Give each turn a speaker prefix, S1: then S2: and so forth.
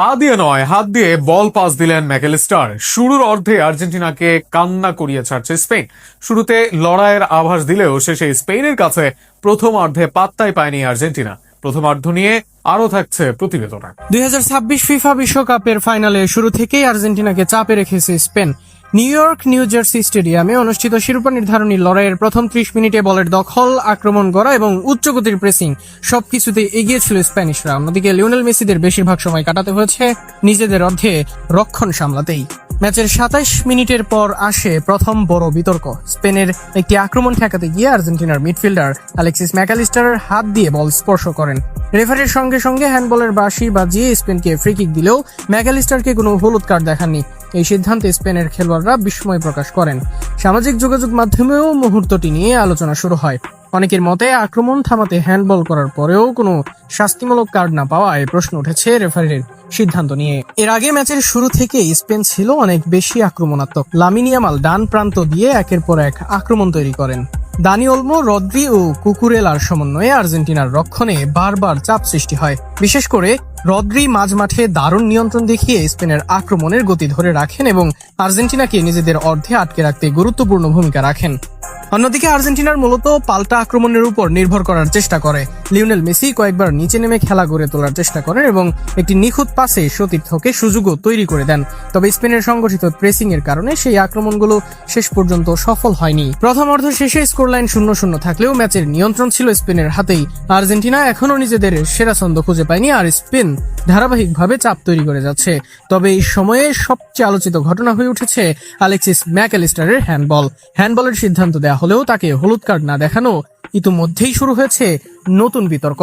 S1: পা দিয়ে নয়, হাত দিয়ে বল পাস দিলেন ম্যাকেলিস্টার। শুরুর অর্ধে আর্জেন্টিনাকে কান্না করিয়ে ছাড়ছে স্পেন। শুরুতে লড়াইয়ের আভাস দিলেও শেষে স্পেনের কাছে প্রথমার্ধে পাত্তাই পায়নি আর্জেন্টিনা। প্রথমার্ধ নিয়ে আরো থাকছে প্রতিবেদনে।
S2: 2026 ফিফা বিশ্বকাপের ফাইনালে শুরু থেকেই আর্জেন্টিনাকে চাপে রেখেছে স্পেন। নিউ জার্সি স্টেডিয়ামে অনুষ্ঠিত শিরোপা নির্ধারণী লড়াইয়ের প্রথম 30 মিনিটে বলের দখল, আক্রমণ গড়া এবং উচ্চগতির প্রেসিং সবকিছুতে এগিয়ে ছিল স্প্যানিশরা। অন্যদিকে লিওনেল মেসিদের বেশিরভাগ সময় কাটাতে হয়েছে নিজেদের অর্ধে রক্ষণ সামলাতেই। ম্যাচের 27 মিনিটের পর আসে প্রথম বড় বিতর্ক। স্পেনের একটি আক্রমণ ঠেকাতে গিয়ে আর্জেন্টিনার মিডফিল্ডার অ্যালেক্সিস ম্যাকালিস্টারের হাত দিয়ে বল স্পর্শ করেন। রেফারির সঙ্গে সঙ্গে হ্যান্ডবলের বাঁশি বাজিয়ে স্পেনকে ফ্রি কিক দিলেও ম্যাকালিস্টারকে কোনো হলুদ কার্ড দেখাননি। এই সিদ্ধান্তে স্পেনের খেলোয়াড়রা বিস্ময় প্রকাশ করেন। সামাজিক যোগাযোগ মাধ্যমেও মুহূর্তটি নিয়ে আলোচনা শুরু হয়। অনেকের মতে আক্রমণ থামাতে হ্যান্ডবল করার পরেও কোনো শাস্তিমূলক কার্ড না পাওয়ায় প্রশ্ন উঠেছে রেফারির সিদ্ধান্ত নিয়ে। এর আগে ম্যাচের শুরু থেকেই স্পেন ছিল অনেক বেশি আক্রমণাত্মক। লামিন ইয়ামাল ডান প্রান্ত দিয়ে একের পর এক আক্রমণ তৈরি করেন। দানি ওলমো, রদ্রি ও কুকুরেলার সমন্বয়ে আর্জেন্টিনার রক্ষণে বারবার চাপ সৃষ্টি হয়। বিশেষ করে রদ্রি মাঝমাঠে দারুণ নিয়ন্ত্রণ দেখিয়ে স্পেনের আক্রমণের গতি ধরে রাখেন এবং আর্জেন্টিনাকে নিজেদের অর্ধে আটকে রাখতে গুরুত্বপূর্ণ ভূমিকা রাখেন। অন্যদিকে আর্জেন্টিনার মূলত পাল্টা আক্রমণের উপর নির্ভর করার চেষ্টা করে। লিওনেল মেসি কয়েকবার নিচে নেমে খেলা গড়ে তোলার চেষ্টা করেন এবং একটি নিখুঁত পাসে সতীর্থকে সুযোগও তৈরি করে দেন। তবে স্পেনের সংগঠিত প্রেসিং এর কারণে সেই আক্রমণগুলো শেষ পর্যন্ত সফল হয়নি। প্রথম অর্ধ শেষে স্কোরলাইন 0-0 থাকলেও ম্যাচের নিয়ন্ত্রণ ছিল স্পেনের হাতেই। আর্জেন্টিনা এখনো নিজেদের সেরা ছন্দ খুঁজে পায়নি, আর স্পেন ধারাবাহিকভাবে চাপ তৈরি করে যাচ্ছে। তবে এই সময়ে সবচেয়ে আলোচিত ঘটনা হয়ে উঠেছে অ্যালেক্সিস ম্যাকালিস্টারের হ্যান্ডবলের সিদ্ধান্ত দেওয়া হলেও তাকে হলুদ কার্ড না দেখানো ইতিমধ্যেই শুরু হয়েছে নতুন বিতর্ক।